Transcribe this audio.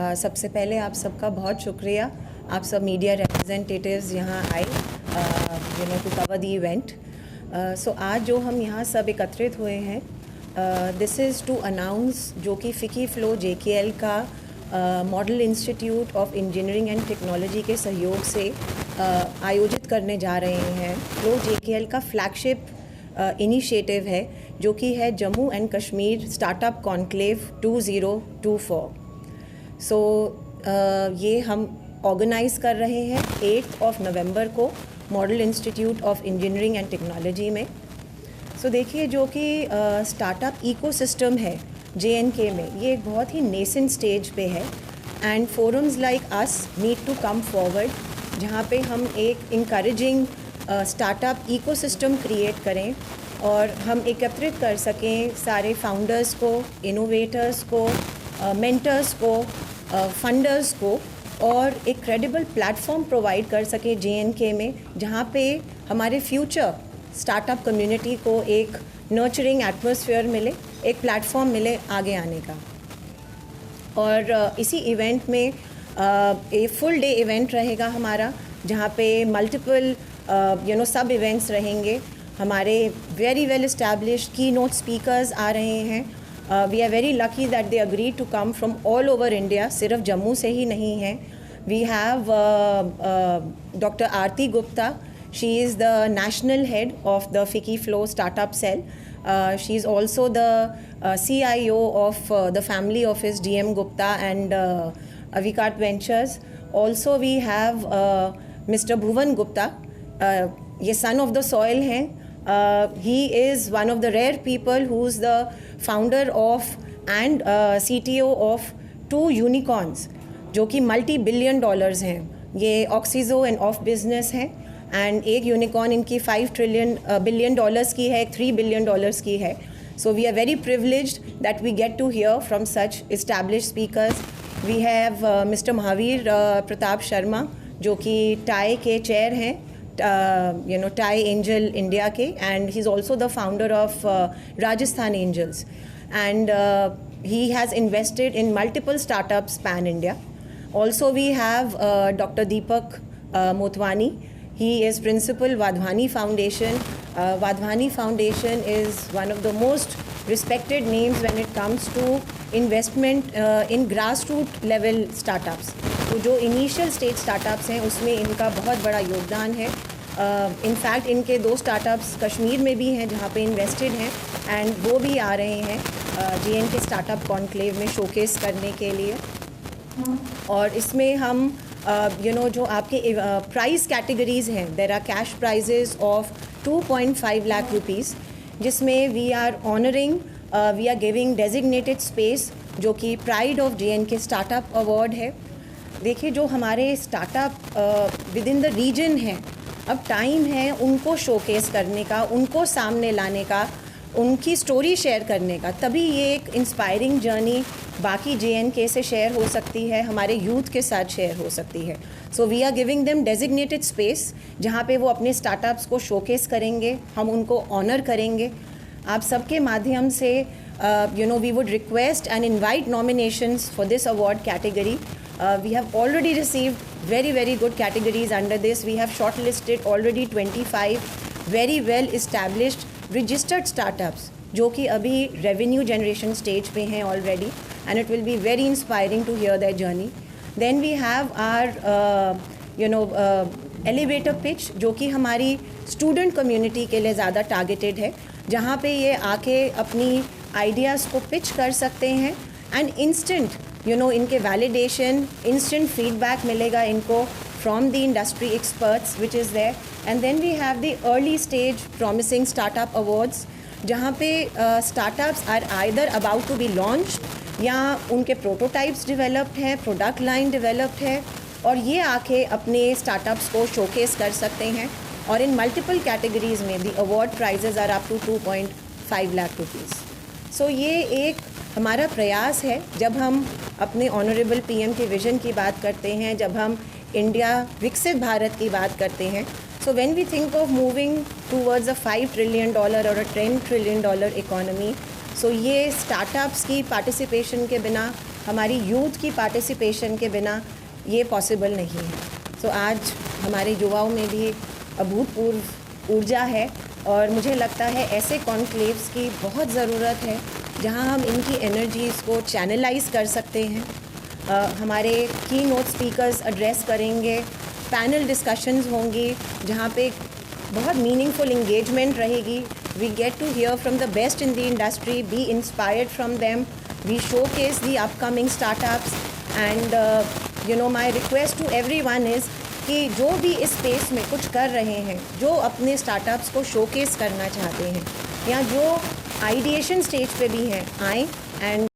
सबसे पहले आप सबका बहुत शुक्रिया, आप सब मीडिया रिप्रेजेंटेटिव्स यहाँ आए टू कवर द इवेंट। सो आज जो हम यहाँ सब एकत्रित हुए हैं, दिस इज़ टू अनाउंस जो कि फ़िकी फ़्लो JKL का model institute of engineering and technology के सहयोग से आयोजित करने जा रहे हैं। फ़्लो JKL का फ्लैगशिप इनिशिएटिव है जो कि है Jammu and Kashmir startup conclave 2024। सो ये हम ऑर्गेनाइज़ कर रहे हैं 8 नवंबर को model institute of engineering and technology में। सो देखिए, जो कि स्टार्टअप इकोसिस्टम है JNK में, ये एक बहुत ही नेसेंट स्टेज पे है and forums like us need to come forward, जहाँ पे हम एक इंकरेजिंग स्टार्टअप इकोसिस्टम क्रिएट करें और हम एकत्रित कर सकें सारे फाउंडर्स को, इनोवेटर्स को, मेंटर्स को, फंडर्स को, और एक क्रेडिबल प्लेटफॉर्म प्रोवाइड कर सके JNK में, जहाँ पे हमारे फ्यूचर स्टार्टअप कम्युनिटी को एक नर्चरिंग एटमॉस्फेयर मिले, एक प्लेटफॉर्म मिले आगे आने का। और इसी इवेंट में एक फुल डे इवेंट रहेगा हमारा, जहाँ पे मल्टीपल सब इवेंट्स रहेंगे। हमारे very well established keynote speakers आ रहे हैं। We are very lucky that they agree to come from all over India, सिर्फ जम्मू से ही नहीं है। We have doctor Aarti Gupta, she is the national head of the FICCI FLO startup cell. She is also the CIO of the family office DM Gupta and Avikat Ventures. Also we have Mr. Bhuvan Gupta, ये son of the soil हैं। He is one of the rare people who's the founder of and CTO of 2 unicorns जो कि multi-billion-dollars हैं। ये ऑक्सीजो end of business हैं and एक unicorn इनकी 5 billion dollars की है, 3 बिलियन डॉलर्स की है। So we are very privileged that we get to hear from such established speakers. We have mister Mahavir Pratap Sharma, जो कि टाई के चेयर हैं, टाई एंजल इंडिया के, and he is also the founder of Rajasthan Angels, and he has invested in multiple startups pan India. Also we have Dr. Deepak Motwani. He is principal Wadhwani Foundation. Wadhwani Foundation is one of the most respected names when it comes to investment in grassroots level startups. तो जो initial stage startups हैं उसमें इनका बहुत बड़ा योगदान है। In fact इनके 2 स्टार्टअप्स कश्मीर में भी हैं जहाँ पे इन्वेस्टेड हैं, एंड वो भी आ रहे हैं JNK स्टार्टअप कॉन्क्लेव में शोकेस करने के लिए। और इसमें हम जो आपके प्राइस कैटेगरीज़ हैं, there are cash prizes of 2.5 lakh rupees, जिसमें we are honouring, we are giving designated space जो कि pride of JNK startup award है। देखिए, जो हमारे startup within the region हैं, अब टाइम है उनको शोकेस करने का, उनको सामने लाने का, उनकी स्टोरी शेयर करने का, तभी ये एक इंस्पायरिंग जर्नी बाकी JNK से शेयर हो सकती है, हमारे यूथ के साथ शेयर हो सकती है। So we are giving them designated space जहाँ पे वो अपने स्टार्टअप्स को शोकेस करेंगे, हम उनको ऑनर करेंगे। आप सबके माध्यम से we would request and invite nominations for this award category. We have already received very good categories under this. We have shortlisted already 25 very well established registered startups जो कि अभी revenue generation stage पे हैं already, and it will be very inspiring to hear their journey. Then we have our elevator pitch जो कि हमारी student community के लिए ज़्यादा targeted है, जहाँ पे ये आके अपनी ideas को pitch कर सकते हैं and instant इनके वैलिडेशन, इंस्टेंट फीडबैक मिलेगा इनको from the industry experts which is there. And then we have the early stage promising startup awards, जहाँ पे startups are either about to be launched या उनके प्रोटोटाइप्स डेवलप्ड हैं, product line developed है, और ये आके अपने स्टार्टअप्स को शोकेस कर सकते हैं। और इन मल्टीपल कैटेगरीज़ में the award prizes are up to 2.5 lakh rupees. So ये एक हमारा प्रयास है, जब हम अपने ऑनरेबल PM के विज़न की बात करते हैं, जब हम इंडिया विकसित भारत की बात करते हैं। So when we think of moving towards a $5 trillion और अ $10 ट्रिलियन इकोनॉमी, सो ये स्टार्टअप्स की पार्टिसिपेशन के बिना हमारी यूथ की पार्टिसिपेशन के बिना ये पॉसिबल नहीं है। सो आज हमारे युवाओं में भी अभूतपूर्व ऊर्जा है और मुझे लगता है ऐसे कॉन्क्लेव्स की बहुत ज़रूरत है जहां हम इनकी एनर्जीज़ को चैनलाइज कर सकते हैं। हमारे की नोट स्पीकर्स एड्रेस करेंगे, पैनल डिस्कशंस होंगी जहां पे बहुत मीनिंगफुल इंगेजमेंट रहेगी। We get to hear from the best in the industry, be inspired from them, we showcase the upcoming startups and my request to everyone is कि जो भी इस स्पेस में कुछ कर रहे हैं, जो अपने स्टार्टअप्स को शोकेस करना चाहते हैं या जो आइडिएशन स्टेज पे भी हैं, आएँ एंड